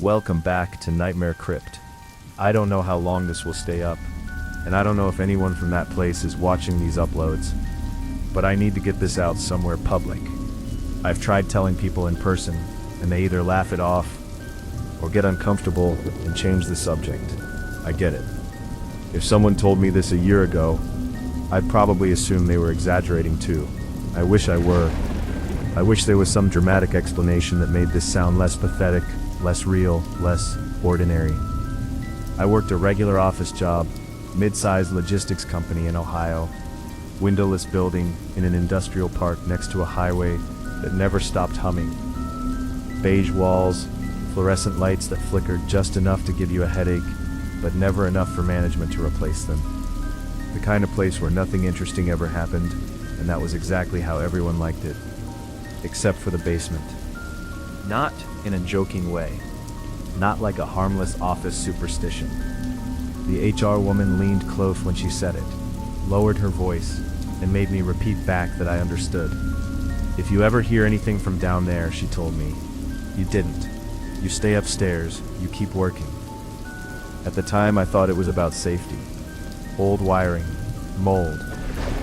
Welcome back to Nightmare Crypt. I don't know how long this will stay up, and I don't know if anyone from that place is watching these uploads, but I need to get this out somewhere public. I've tried telling people in person, and they either laugh it off or get uncomfortable and change the subject. I get it. If someone told me this a year ago, I'd probably assume they were exaggerating too. I wish I were. I wish there was some dramatic explanation that made this sound less pathetic, less real, less ordinary. I worked a regular office job, mid-sized logistics company in Ohio, windowless building in an industrial park next to a highway that never stopped humming. Beige walls, fluorescent lights that flickered just enough to give you a headache, but never enough for management to replace them. The kind of place where nothing interesting ever happened, and that was exactly how everyone liked it, except for the basement. Not in a joking way, not like a harmless office superstition. The HR woman leaned close when she said it, lowered her voice, and made me repeat back that I understood. If you ever hear anything from down there, she told me, you didn't. You stay upstairs, you keep working. At the time, I thought it was about safety. Old wiring, mold,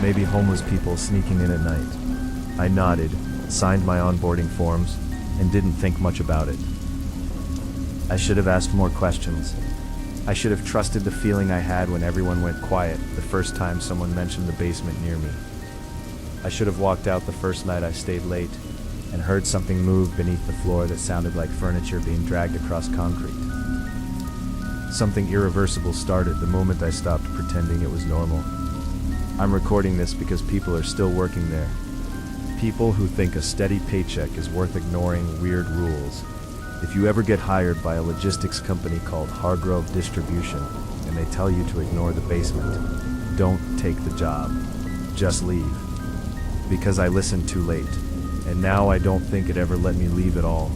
maybe homeless people sneaking in at night. I nodded, signed my onboarding forms, and didn't think much about it. I should have asked more questions. I should have trusted the feeling I had when everyone went quiet the first time someone mentioned the basement near me. I should have walked out the first night I stayed late and heard something move beneath the floor that sounded like furniture being dragged across concrete. Something irreversible started the moment I stopped pretending it was normal. I'm recording this because people are still working there. People who think a steady paycheck is worth ignoring weird rules. If you ever get hired by a logistics company called Hargrove Distribution and they tell you to ignore the basement, don't take the job. Just leave. Because I listened too late, and now I don't think it ever let me leave at all.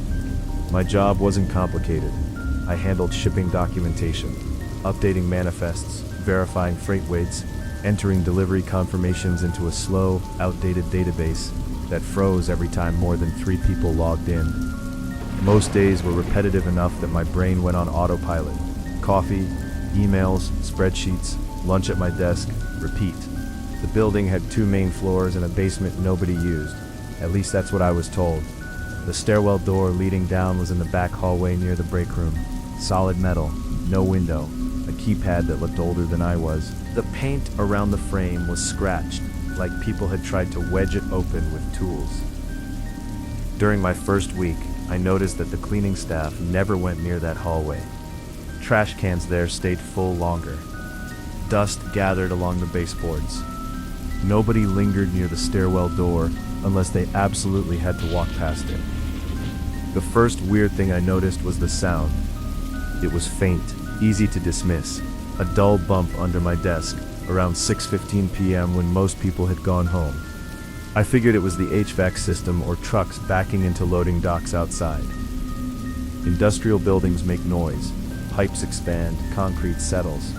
My job wasn't complicated. I handled shipping documentation, updating manifests, verifying freight weights, entering delivery confirmations into a slow, outdated database that froze every time more than 3 people logged in. Most days were repetitive enough that my brain went on autopilot. Coffee, emails, spreadsheets, lunch at my desk, repeat. The building had 2 main floors and a basement nobody used. At least that's what I was told. The stairwell door leading down was in the back hallway near the break room. Solid metal, no window, a keypad that looked older than I was. The paint around the frame was scratched, like people had tried to wedge it open with tools. During my first week, I noticed that the cleaning staff never went near that hallway. Trash cans there stayed full longer. Dust gathered along the baseboards. Nobody lingered near the stairwell door unless they absolutely had to walk past it. The first weird thing I noticed was the sound. It was faint, easy to dismiss, a dull bump under my desk around 6:15 p.m. when most people had gone home. I figured it was the HVAC system or trucks backing into loading docks outside. Industrial buildings make noise, pipes expand, concrete settles.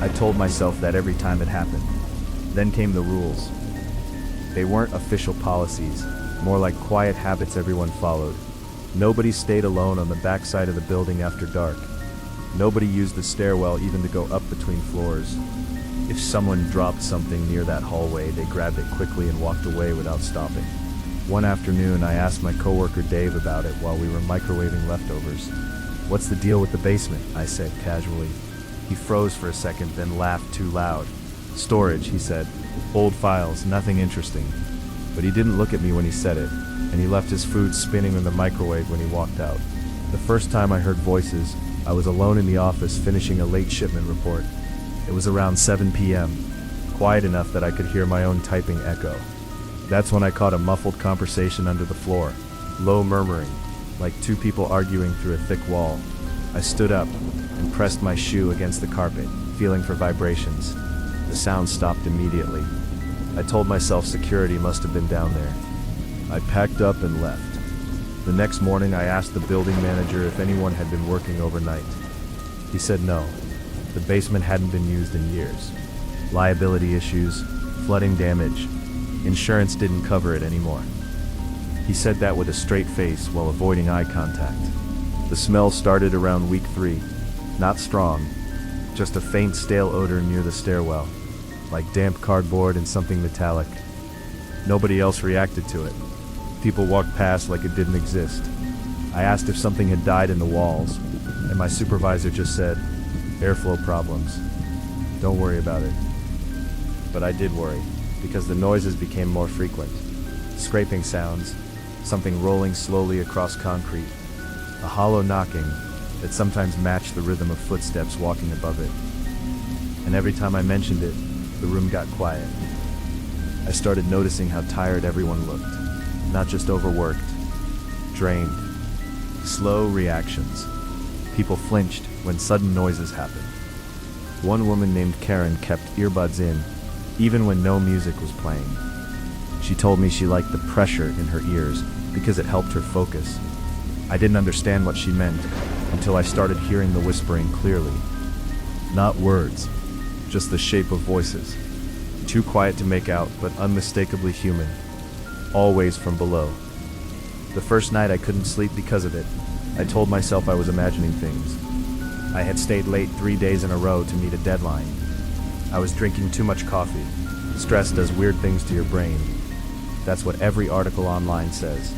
I told myself that every time it happened. Then came the rules. They weren't official policies, more like quiet habits everyone followed. Nobody stayed alone on the backside of the building after dark. Nobody used the stairwell even to go up between floors. If someone dropped something near that hallway, they grabbed it quickly and walked away without stopping. One afternoon, I asked my coworker Dave about it while we were microwaving leftovers. "What's the deal with the basement?" I said casually. He froze for a second, then laughed too loud. "Storage," he said. "Old files, nothing interesting." But he didn't look at me when he said it, and he left his food spinning in the microwave when he walked out. The first time I heard voices, I was alone in the office finishing a late shipment report. It was around 7 p.m., quiet enough that I could hear my own typing echo. That's when I caught a muffled conversation under the floor, low murmuring, like 2 people arguing through a thick wall. I stood up and pressed my shoe against the carpet, feeling for vibrations. The sound stopped immediately. I told myself security must have been down there. I packed up and left. The next morning I asked the building manager if anyone had been working overnight. He said no. The basement hadn't been used in years. Liability issues, flooding damage. Insurance didn't cover it anymore. He said that with a straight face while avoiding eye contact. The smell started around week 3. Not strong, just a faint stale odor near the stairwell, like damp cardboard and something metallic. Nobody else reacted to it. People walked past like it didn't exist. I asked if something had died in the walls, and my supervisor just said, "Airflow problems. Don't worry about it." But I did worry, because the noises became more frequent. Scraping sounds, something rolling slowly across concrete, a hollow knocking that sometimes matched the rhythm of footsteps walking above it. And every time I mentioned it, the room got quiet. I started noticing how tired everyone looked, not just overworked, drained. Slow reactions. People flinched when sudden noises happened. One woman named Karen kept earbuds in, even when no music was playing. She told me she liked the pressure in her ears because it helped her focus. I didn't understand what she meant until I started hearing the whispering clearly. Not words, just the shape of voices. Too quiet to make out, but unmistakably human. Always from below. The first night I couldn't sleep because of it. I told myself I was imagining things. I had stayed late 3 days in a row to meet a deadline. I was drinking too much coffee. Stress does weird things to your brain. That's what every article online says.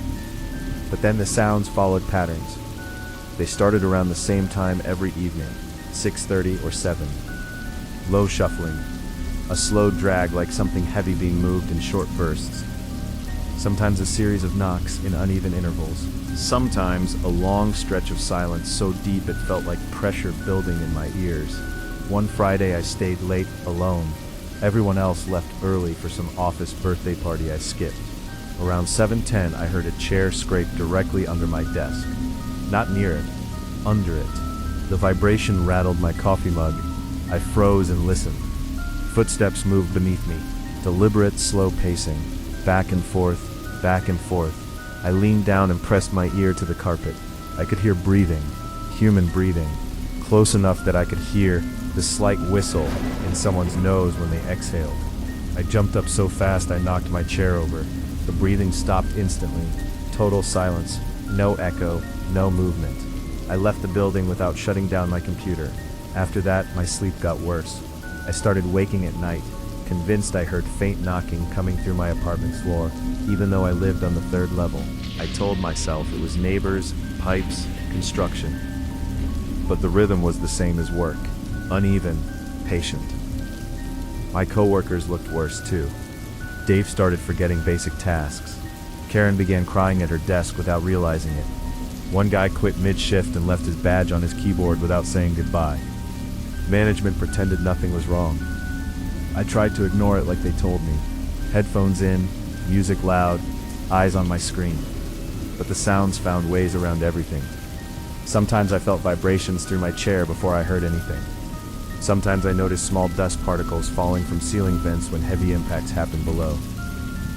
But then the sounds followed patterns. They started around the same time every evening, 6:30 or 7. Low shuffling, a slow drag like something heavy being moved in short bursts. Sometimes a series of knocks in uneven intervals. Sometimes a long stretch of silence so deep it felt like pressure building in my ears. One Friday I stayed late alone. Everyone else left early for some office birthday party I skipped. Around 7:10 I heard a chair scrape directly under my desk. Not near it, under it. The vibration rattled my coffee mug. I froze and listened. Footsteps moved beneath me, deliberate, slow pacing, back and forth, back and forth. I leaned down and pressed my ear to the carpet. I could hear breathing, human breathing, close enough that I could hear the slight whistle in someone's nose when they exhaled. I jumped up so fast I knocked my chair over. The breathing stopped instantly. Total silence, no echo, no movement. I left the building without shutting down my computer. After that, my sleep got worse. I started waking at night, convinced I heard faint knocking coming through my apartment floor, even though I lived on the 3rd level. I told myself it was neighbors, pipes, construction. But the rhythm was the same as work, uneven, patient. My coworkers looked worse too. Dave started forgetting basic tasks. Karen began crying at her desk without realizing it. One guy quit mid-shift and left his badge on his keyboard without saying goodbye. Management pretended nothing was wrong. I tried to ignore it like they told me. Headphones in, music loud, eyes on my screen. But the sounds found ways around everything. Sometimes I felt vibrations through my chair before I heard anything. Sometimes I noticed small dust particles falling from ceiling vents when heavy impacts happened below.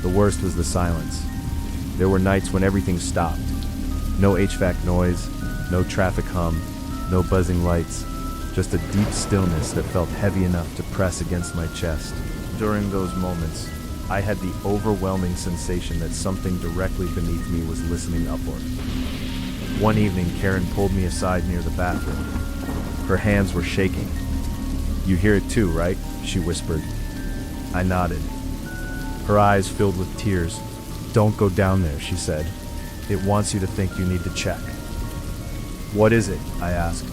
The worst was the silence. There were nights when everything stopped. No HVAC noise, no traffic hum, no buzzing lights, just a deep stillness that felt heavy enough to press against my chest. During those moments, I had the overwhelming sensation that something directly beneath me was listening upward. One evening, Karen pulled me aside near the bathroom. Her hands were shaking. "You hear it too, right?" she whispered. I nodded. Her eyes filled with tears. "Don't go down there," she said. "It wants you to think you need to check." "What is it?" I asked.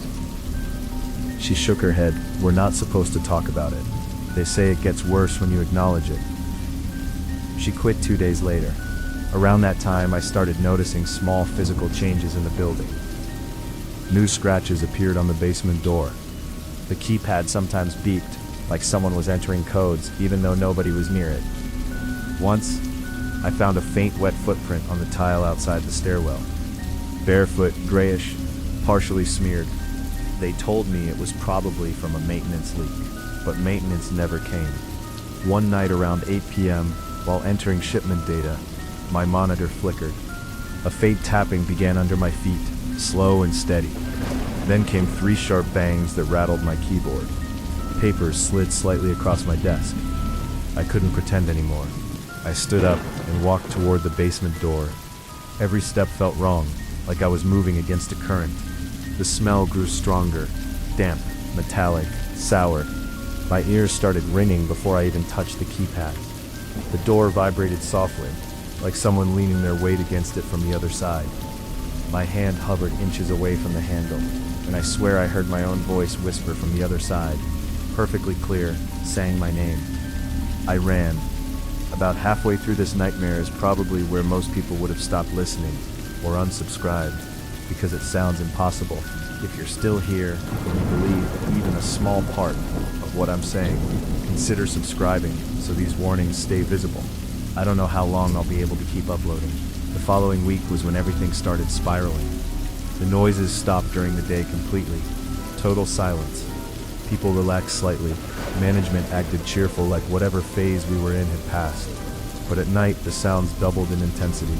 She shook her head. "We're not supposed to talk about it. They say it gets worse when you acknowledge it." She quit 2 days later. Around that time, I started noticing small physical changes in the building. New scratches appeared on the basement door. The keypad sometimes beeped, like someone was entering codes, even though nobody was near it. Once, I found a faint wet footprint on the tile outside the stairwell. Barefoot, grayish, partially smeared. They told me it was probably from a maintenance leak, but maintenance never came. One night around 8 p.m., while entering shipment data, my monitor flickered. A faint tapping began under my feet, slow and steady. Then came 3 sharp bangs that rattled my keyboard. Papers slid slightly across my desk. I couldn't pretend anymore. I stood up and walked toward the basement door. Every step felt wrong, like I was moving against a current. The smell grew stronger, damp, metallic, sour. My ears started ringing before I even touched the keypad. The door vibrated softly, like someone leaning their weight against it from the other side. My hand hovered inches away from the handle, and I swear I heard my own voice whisper from the other side, perfectly clear, saying my name. I ran. About halfway through this nightmare is probably where most people would have stopped listening or unsubscribed, because it sounds impossible. If you're still here and you believe even a small part of what I'm saying, consider subscribing so these warnings stay visible. I don't know how long I'll be able to keep uploading. The following week was when everything started spiraling. The noises stopped during the day completely. Total silence. People relaxed slightly. Management acted cheerful, like whatever phase we were in had passed. But at night, the sounds doubled in intensity.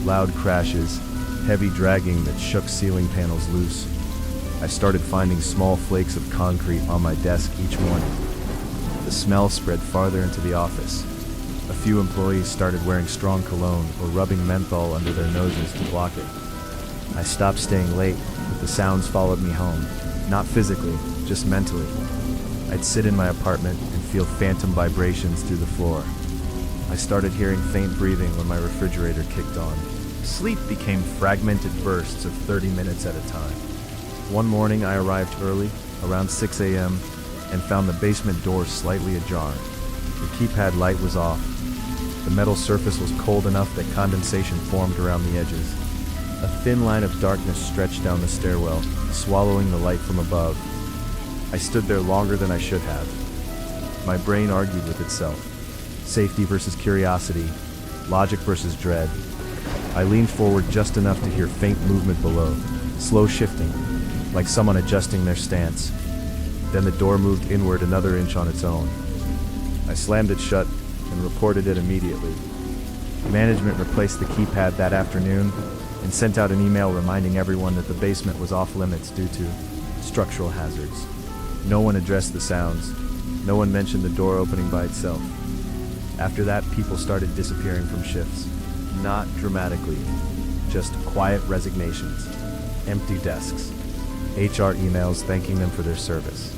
Loud crashes, heavy dragging that shook ceiling panels loose. I started finding small flakes of concrete on my desk each morning. The smell spread farther into the office. A few employees started wearing strong cologne or rubbing menthol under their noses to block it. I stopped staying late, but the sounds followed me home. Not physically, just mentally. I'd sit in my apartment and feel phantom vibrations through the floor. I started hearing faint breathing when my refrigerator kicked on. Sleep became fragmented bursts of 30 minutes at a time. One morning I arrived early, around 6 a.m., and found the basement door slightly ajar. The keypad light was off. The metal surface was cold enough that condensation formed around the edges. A thin line of darkness stretched down the stairwell, swallowing the light from above. I stood there longer than I should have. My brain argued with itself. Safety versus curiosity, logic versus dread. I leaned forward just enough to hear faint movement below, slow shifting, like someone adjusting their stance. Then the door moved inward another inch on its own. I slammed it shut and reported it immediately. Management replaced the keypad that afternoon and sent out an email reminding everyone that the basement was off limits due to structural hazards. No one addressed the sounds. No one mentioned the door opening by itself. After that, people started disappearing from shifts. Not dramatically, just quiet resignations, empty desks, HR emails thanking them for their service.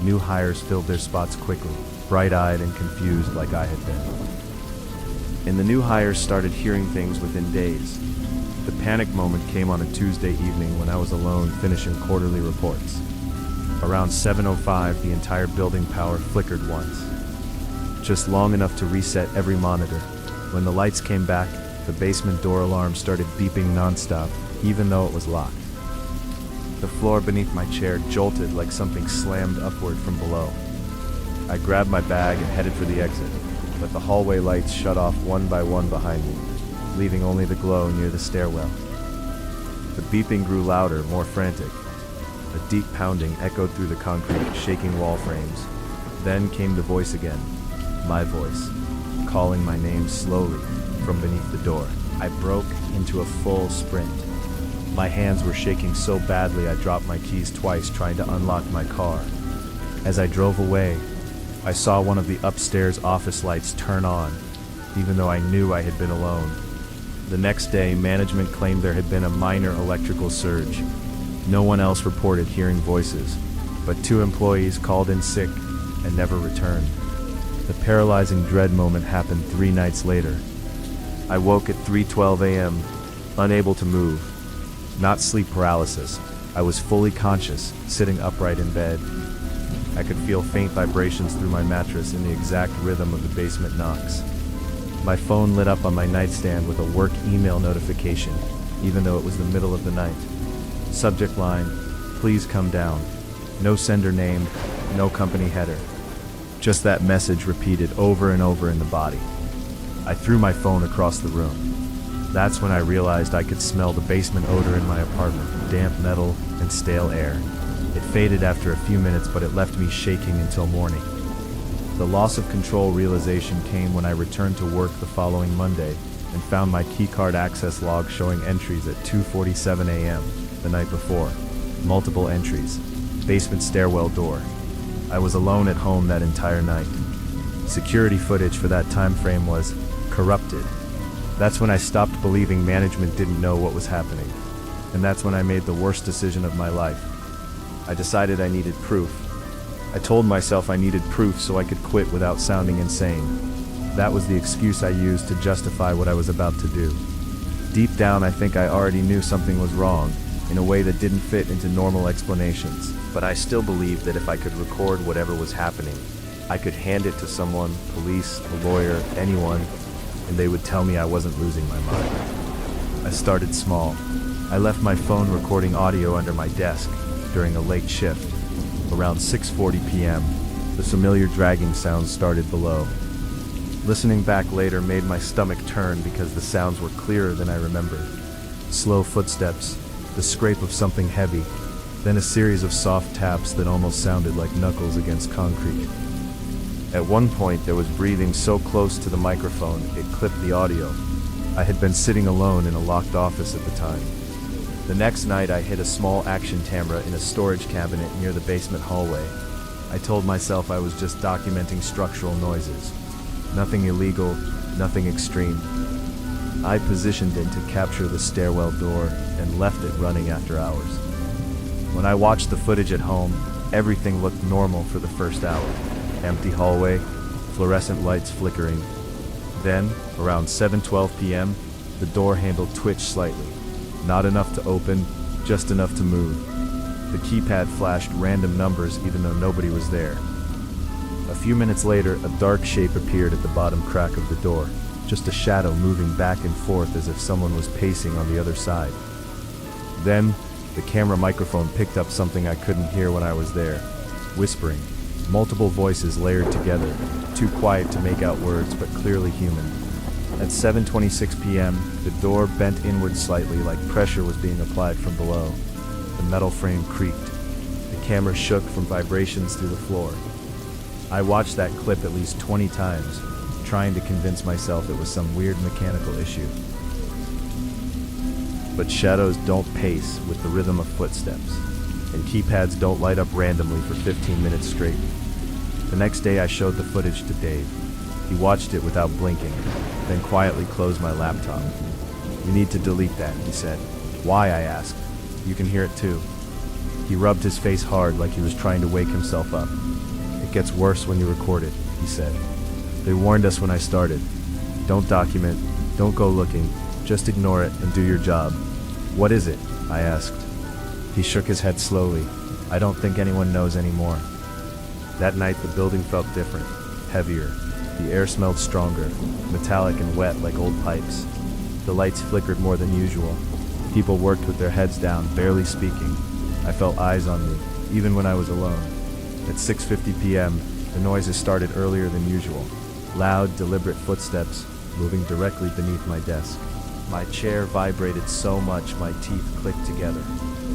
New hires filled their spots quickly, bright-eyed and confused like I had been. And the new hires started hearing things within days. The panic moment came on a Tuesday evening when I was alone finishing quarterly reports. Around 7:05, the entire building power flickered once, just long enough to reset every monitor. When the lights came back, the basement door alarm started beeping nonstop, even though it was locked. The floor beneath my chair jolted like something slammed upward from below. I grabbed my bag and headed for the exit, but the hallway lights shut off one by one behind me, leaving only the glow near the stairwell. The beeping grew louder, more frantic. A deep pounding echoed through the concrete, shaking wall frames. Then came the voice again, my voice, calling my name slowly from beneath the door. I broke into a full sprint. My hands were shaking so badly I dropped my keys twice trying to unlock my car. As I drove away, I saw one of the upstairs office lights turn on, even though I knew I had been alone. The next day, management claimed there had been a minor electrical surge. No one else reported hearing voices, but 2 employees called in sick and never returned. The paralyzing dread moment happened 3 nights later. I woke at 3:12 a.m., unable to move. Not sleep paralysis. I was fully conscious, sitting upright in bed. I could feel faint vibrations through my mattress in the exact rhythm of the basement knocks. My phone lit up on my nightstand with a work email notification, even though it was the middle of the night. Subject line, please come down. No sender named, no company header. Just that message repeated over and over in the body. I threw my phone across the room. That's when I realized I could smell the basement odor in my apartment, damp metal and stale air. It faded after a few minutes, but it left me shaking until morning. The loss of control realization came when I returned to work the following Monday and found my keycard access log showing entries at 2:47 a.m. the night before. Multiple entries. Basement stairwell door. I was alone at home that entire night. Security footage for that time frame was corrupted. That's when I stopped believing management didn't know what was happening. And that's when I made the worst decision of my life. I decided I needed proof. I told myself I needed proof so I could quit without sounding insane. That was the excuse I used to justify what I was about to do. Deep down, I think I already knew something was wrong, in a way that didn't fit into normal explanations. But I still believed that if I could record whatever was happening, I could hand it to someone, police, a lawyer, anyone, and they would tell me I wasn't losing my mind. I started small. I left my phone recording audio under my desk during a late shift. Around 6:40 p.m., the familiar dragging sounds started below. Listening back later made my stomach turn because the sounds were clearer than I remembered. Slow footsteps, the scrape of something heavy, then a series of soft taps that almost sounded like knuckles against concrete. At one point, there was breathing so close to the microphone, it clipped the audio. I had been sitting alone in a locked office at the time. The next night, I hid a small action camera in a storage cabinet near the basement hallway. I told myself I was just documenting structural noises. Nothing illegal, nothing extreme. I positioned it to capture the stairwell door and left it running after hours. When I watched the footage at home, everything looked normal for the first hour. Empty hallway, fluorescent lights flickering. Then, around 7:12 p.m., the door handle twitched slightly. Not enough to open, just enough to move. The keypad flashed random numbers even though nobody was there. A few minutes later, a dark shape appeared at the bottom crack of the door, just a shadow moving back and forth as if someone was pacing on the other side. Then, the camera microphone picked up something I couldn't hear when I was there. Whispering. Multiple voices layered together, too quiet to make out words but clearly human. At 7:26 p.m., the door bent inward slightly like pressure was being applied from below. The metal frame creaked. The camera shook from vibrations through the floor. I watched that clip at least 20 times, trying to convince myself it was some weird mechanical issue. But shadows don't pace with the rhythm of footsteps, and keypads don't light up randomly for 15 minutes straight. The next day I showed the footage to Dave. He watched it without blinking, then quietly closed my laptop. "You need to delete that," he said. "Why?" I asked. "You can hear it too." He rubbed his face hard like he was trying to wake himself up. "It gets worse when you record it," he said. "They warned us when I started. Don't document, don't go looking, just ignore it and do your job." "What is it?" I asked. He shook his head slowly. "I don't think anyone knows anymore." That night the building felt different, heavier. The air smelled stronger, metallic and wet like old pipes. The lights flickered more than usual. People worked with their heads down, barely speaking. I felt eyes on me, even when I was alone. At 6:50 p.m., the noises started earlier than usual. Loud, deliberate footsteps, moving directly beneath my desk. My chair vibrated so much my teeth clicked together.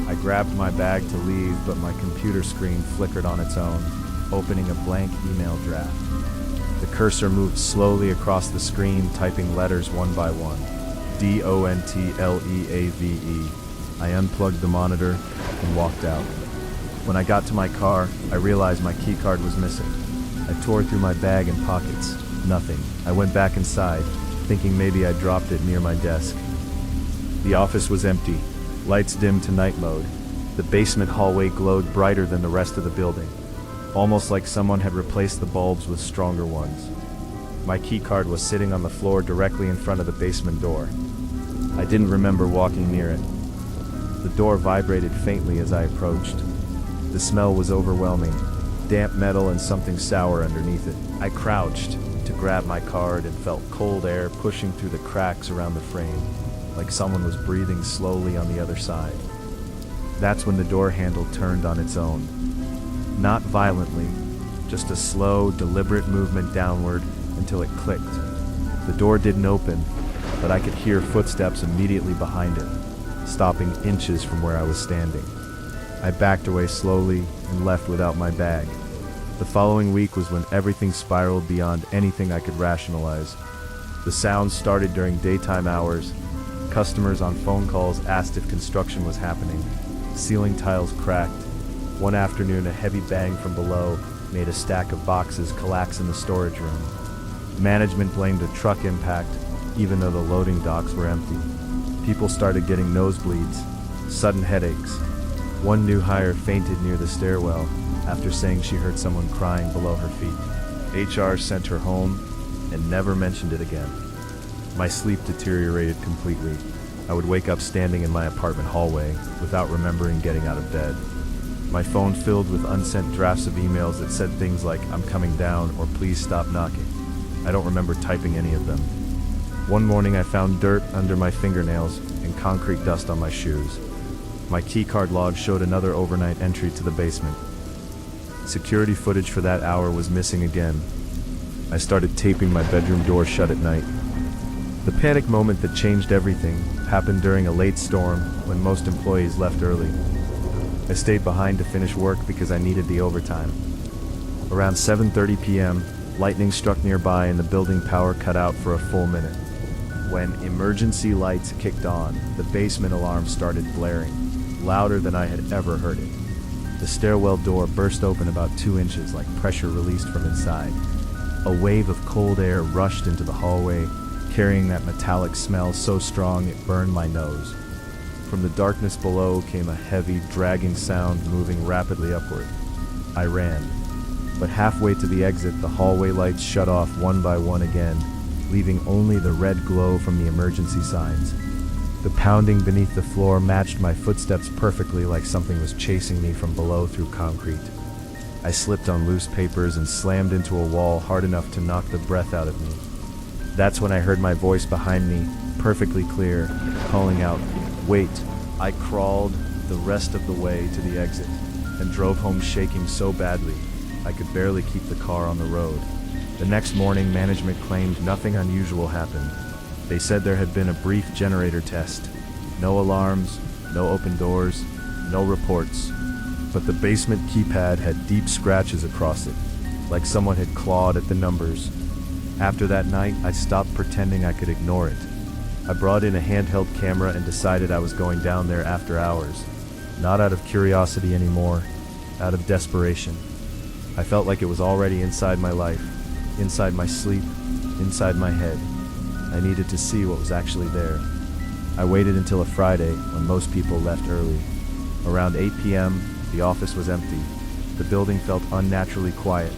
I grabbed my bag to leave, but my computer screen flickered on its own, opening a blank email draft. The cursor moved slowly across the screen, typing letters one by one. DONTLEAVE. I unplugged the monitor and walked out. When I got to my car, I realized my keycard was missing. I tore through my bag and pockets. Nothing. I went back inside, thinking maybe I dropped it near my desk. The office was empty, lights dimmed to night mode. The basement hallway glowed brighter than the rest of the building, almost like someone had replaced the bulbs with stronger ones. My keycard was sitting on the floor directly in front of the basement door. I didn't remember walking near it. The door vibrated faintly as I approached. The smell was overwhelming, damp metal and something sour underneath it. I crouched to grab my card and felt cold air pushing through the cracks around the frame, like someone was breathing slowly on the other side. That's when the door handle turned on its own. Not violently, just a slow, deliberate movement downward until it clicked. The door didn't open, but I could hear footsteps immediately behind it, stopping inches from where I was standing. I backed away slowly and left without my bag. The following week was when everything spiraled beyond anything I could rationalize. The sounds started during daytime hours. Customers on phone calls asked if construction was happening. Ceiling tiles cracked. One afternoon, a heavy bang from below made a stack of boxes collapse in the storage room. Management blamed a truck impact, even though the loading docks were empty. People started getting nosebleeds. sudden headaches. One new hire fainted near the stairwell after saying she heard someone crying below her feet. HR sent her home and never mentioned it again. My sleep deteriorated completely. I would wake up standing in my apartment hallway without remembering getting out of bed. My phone filled with unsent drafts of emails that said things like, "I'm coming down," or "Please stop knocking." I don't remember typing any of them. One morning I found dirt under my fingernails and concrete dust on my shoes. My keycard log showed another overnight entry to the basement. Security footage for that hour was missing again. I started taping my bedroom door shut at night. The panic moment that changed everything happened during a late storm when most employees left early. I stayed behind to finish work because I needed the overtime. Around 7:30 p.m., lightning struck nearby and the building power cut out for a full minute. When emergency lights kicked on, the basement alarm started blaring, louder than I had ever heard it. The stairwell door burst open about 2 inches like pressure released from inside. A wave of cold air rushed into the hallway, carrying that metallic smell so strong it burned my nose. From the darkness below came a heavy, dragging sound moving rapidly upward. I ran, but halfway to the exit, the hallway lights shut off one by one again, leaving only the red glow from the emergency signs. The pounding beneath the floor matched my footsteps perfectly, like something was chasing me from below through concrete. I slipped on loose papers and slammed into a wall hard enough to knock the breath out of me. That's when I heard my voice behind me, perfectly clear, calling out, "Wait." I crawled the rest of the way to the exit and drove home shaking so badly I could barely keep the car on the road. The next morning, management claimed nothing unusual happened. They said there had been a brief generator test. No alarms, no open doors, no reports. But the basement keypad had deep scratches across it, like someone had clawed at the numbers. After that night, I stopped pretending I could ignore it. I brought in a handheld camera and decided I was going down there after hours. Not out of curiosity anymore, out of desperation. I felt like it was already inside my life, inside my sleep, inside my head. I needed to see what was actually there. I waited until a Friday when most people left early. Around 8 p.m., the office was empty. The building felt unnaturally quiet.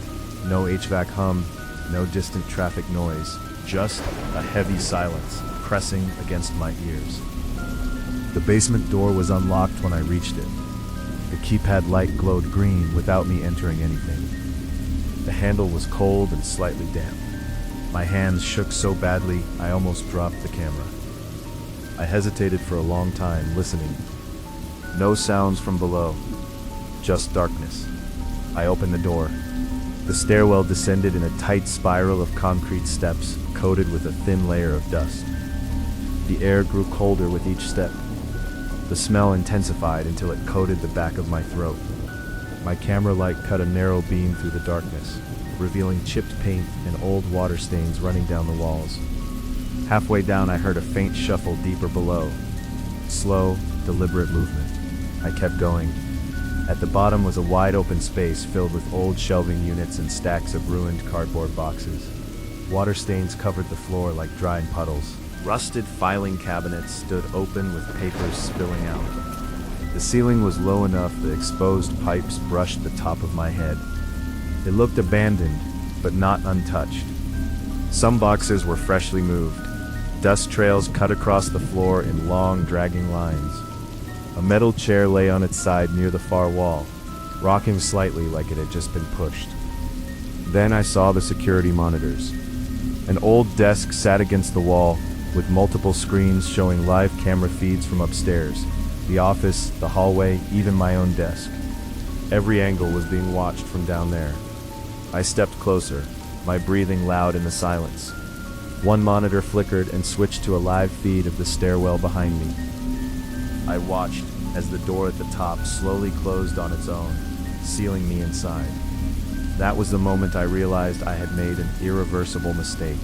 No HVAC hum, no distant traffic noise, just a heavy silence pressing against my ears. The basement door was unlocked when I reached it. The keypad light glowed green without me entering anything. The handle was cold and slightly damp. My hands shook so badly I almost dropped the camera. I hesitated for a long time, listening. No sounds from below, just darkness. I opened the door. The stairwell descended in a tight spiral of concrete steps, coated with a thin layer of dust. The air grew colder with each step. The smell intensified until it coated the back of my throat. My camera light cut a narrow beam through the darkness, revealing chipped paint and old water stains running down the walls. Halfway down, I heard a faint shuffle deeper below. Slow, deliberate movement. I kept going. At the bottom was a wide open space filled with old shelving units and stacks of ruined cardboard boxes. Water stains covered the floor like dried puddles. Rusted filing cabinets stood open with papers spilling out. The ceiling was low enough that exposed pipes brushed the top of my head. It looked abandoned, but not untouched. Some boxes were freshly moved. Dust trails cut across the floor in long, dragging lines. A metal chair lay on its side near the far wall, rocking slightly like it had just been pushed. Then I saw the security monitors. An old desk sat against the wall, with multiple screens showing live camera feeds from upstairs, the office, the hallway, even my own desk. Every angle was being watched from down there. I stepped closer, my breathing loud in the silence. One monitor flickered and switched to a live feed of the stairwell behind me. I watched as the door at the top slowly closed on its own, sealing me inside. That was the moment I realized I had made an irreversible mistake.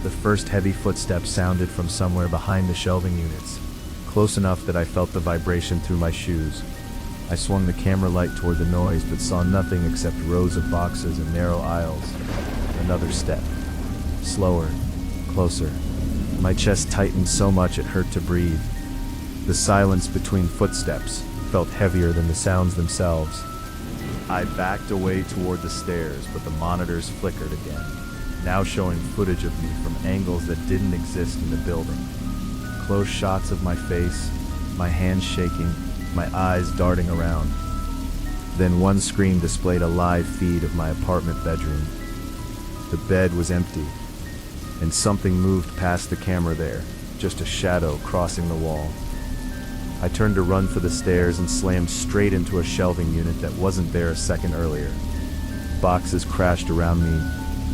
The first heavy footsteps sounded from somewhere behind the shelving units, close enough that I felt the vibration through my shoes. I swung the camera light toward the noise, but saw nothing except rows of boxes and narrow aisles. Another step. Slower. Closer. My chest tightened so much it hurt to breathe. The silence between footsteps felt heavier than the sounds themselves. I backed away toward the stairs, but the monitors flickered again, now showing footage of me from angles that didn't exist in the building. Close shots of my face, my hands shaking, my eyes darting around. Then one screen displayed a live feed of my apartment bedroom. The bed was empty, and something moved past the camera there, just a shadow crossing the wall. I turned to run for the stairs and slammed straight into a shelving unit that wasn't there a second earlier. Boxes crashed around me.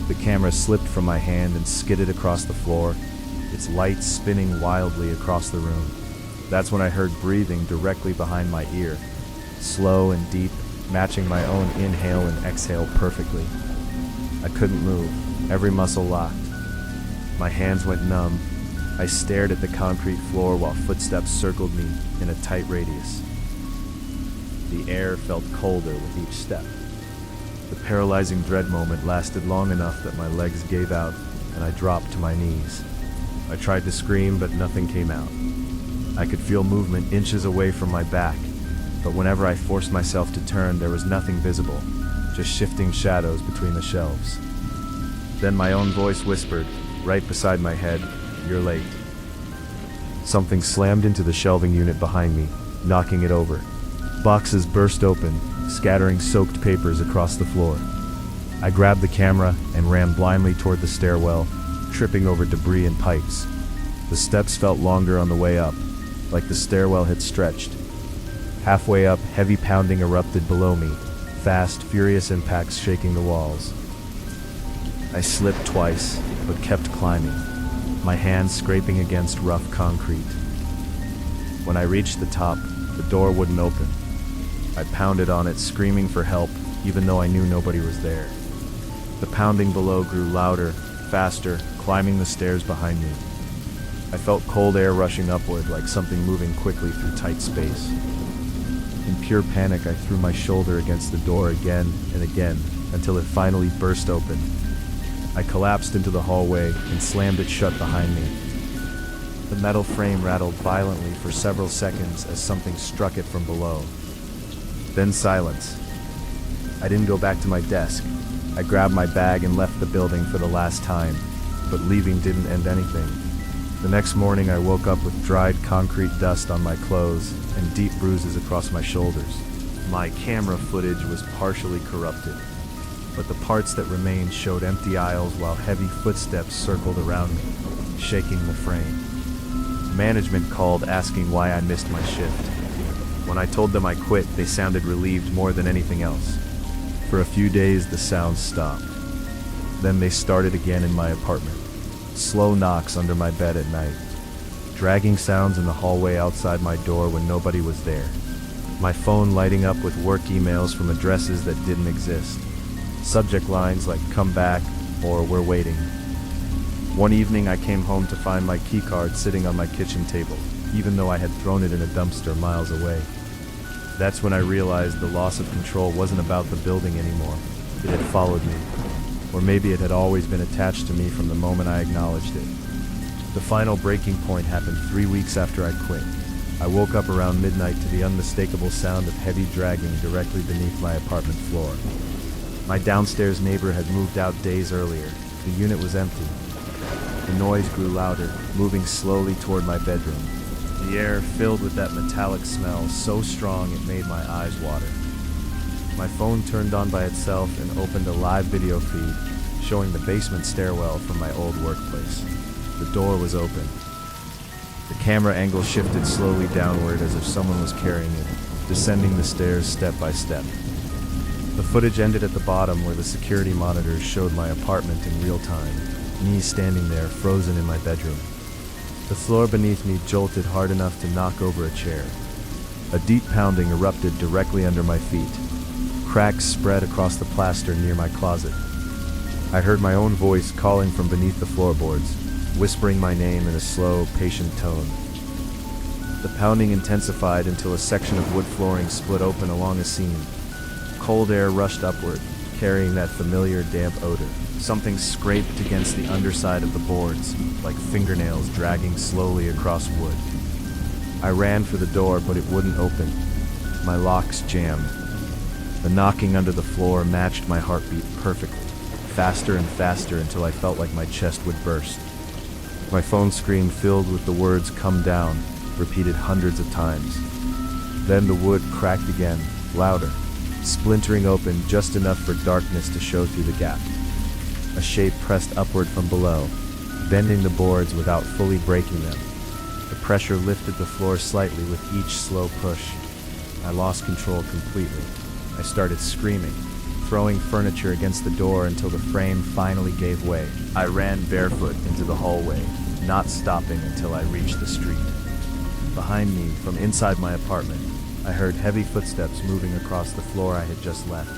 The camera slipped from my hand and skidded across the floor, its lights spinning wildly across the room. That's when I heard breathing directly behind my ear, slow and deep, matching my own inhale and exhale perfectly. I couldn't move, every muscle locked. My hands went numb. I stared at the concrete floor while footsteps circled me in a tight radius. The air felt colder with each step. The paralyzing dread moment lasted long enough that my legs gave out and I dropped to my knees. I tried to scream, but nothing came out. I could feel movement inches away from my back, but whenever I forced myself to turn, there was nothing visible, just shifting shadows between the shelves. Then my own voice whispered, right beside my head, "You're late." Something slammed into the shelving unit behind me, knocking it over. Boxes burst open, scattering soaked papers across the floor. I grabbed the camera and ran blindly toward the stairwell, tripping over debris and pipes. The steps felt longer on the way up, like the stairwell had stretched. Halfway up, heavy pounding erupted below me, fast, furious impacts shaking the walls. I slipped twice, but kept climbing, my hands scraping against rough concrete. When I reached the top, the door wouldn't open. I pounded on it, screaming for help, even though I knew nobody was there. The pounding below grew louder, faster, climbing the stairs behind me. I felt cold air rushing upward, like something moving quickly through tight space. In pure panic, I threw my shoulder against the door again and again, until it finally burst open. I collapsed into the hallway and slammed it shut behind me. The metal frame rattled violently for several seconds as something struck it from below. Then silence. I didn't go back to my desk. I grabbed my bag and left the building for the last time, but leaving didn't end anything. The next morning I woke up with dried concrete dust on my clothes and deep bruises across my shoulders. My camera footage was partially corrupted, but the parts that remained showed empty aisles while heavy footsteps circled around me, shaking the frame. Management called asking why I missed my shift. When I told them I quit, they sounded relieved more than anything else. For a few days, the sounds stopped. Then they started again in my apartment. Slow knocks under my bed at night. Dragging sounds in the hallway outside my door when nobody was there. My phone lighting up with work emails from addresses that didn't exist. Subject lines like "come back" or "we're waiting." One evening I came home to find my keycard sitting on my kitchen table, even though I had thrown it in a dumpster miles away. That's when I realized the loss of control wasn't about the building anymore. It had followed me. Or maybe it had always been attached to me from the moment I acknowledged it. The final breaking point happened 3 weeks after I quit. I woke up around midnight to the unmistakable sound of heavy dragging directly beneath my apartment floor. My downstairs neighbor had moved out days earlier. The unit was empty. The noise grew louder, moving slowly toward my bedroom. The air filled with that metallic smell so strong it made my eyes water. My phone turned on by itself and opened a live video feed showing the basement stairwell from my old workplace. The door was open. The camera angle shifted slowly downward as if someone was carrying it, descending the stairs step by step. The footage ended at the bottom where the security monitors showed my apartment in real time, me standing there frozen in my bedroom. The floor beneath me jolted hard enough to knock over a chair. A deep pounding erupted directly under my feet. Cracks spread across the plaster near my closet. I heard my own voice calling from beneath the floorboards, whispering my name in a slow, patient tone. The pounding intensified until a section of wood flooring split open along a seam. Cold air rushed upward, carrying that familiar damp odor. Something scraped against the underside of the boards, like fingernails dragging slowly across wood. I ran for the door, but it wouldn't open. My locks jammed. The knocking under the floor matched my heartbeat perfectly, faster and faster until I felt like my chest would burst. My phone screen filled with the words "come down," repeated hundreds of times. Then the wood cracked again, louder, splintering open just enough for darkness to show through the gap. A shape pressed upward from below, bending the boards without fully breaking them. The pressure lifted the floor slightly with each slow push. I lost control completely. I started screaming, throwing furniture against the door until the frame finally gave way. I ran barefoot into the hallway, not stopping until I reached the street. Behind me, from inside my apartment, I heard heavy footsteps moving across the floor I had just left,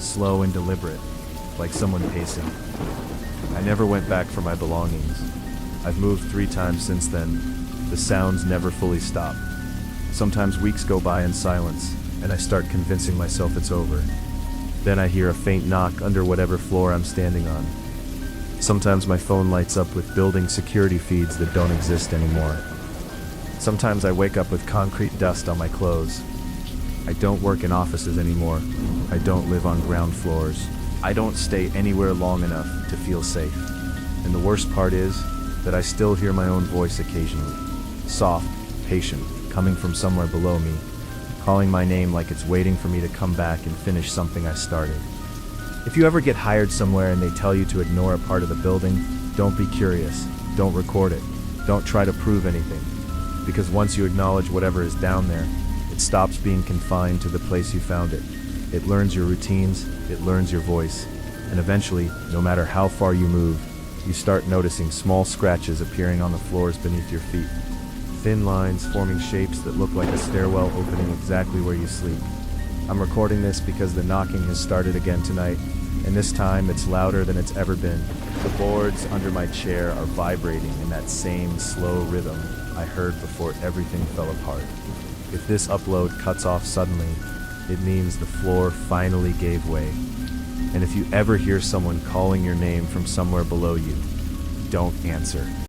slow and deliberate, like someone pacing. I never went back for my belongings. I've moved 3 times since then. The sounds never fully stop. Sometimes weeks go by in silence, and I start convincing myself it's over. Then I hear a faint knock under whatever floor I'm standing on. Sometimes my phone lights up with building security feeds that don't exist anymore. Sometimes I wake up with concrete dust on my clothes. I don't work in offices anymore. I don't live on ground floors. I don't stay anywhere long enough to feel safe. And the worst part is that I still hear my own voice occasionally. Soft, patient, coming from somewhere below me, calling my name like it's waiting for me to come back and finish something I started. If you ever get hired somewhere and they tell you to ignore a part of the building, don't be curious. Don't record it. Don't try to prove anything. Because once you acknowledge whatever is down there, it stops being confined to the place you found it. It learns your routines, it learns your voice, and eventually, no matter how far you move, you start noticing small scratches appearing on the floors beneath your feet. Thin lines forming shapes that look like a stairwell opening exactly where you sleep. I'm recording this because the knocking has started again tonight, and this time it's louder than it's ever been. The boards under my chair are vibrating in that same slow rhythm I heard before everything fell apart. If this upload cuts off suddenly, it means the floor finally gave way. And if you ever hear someone calling your name from somewhere below you, don't answer.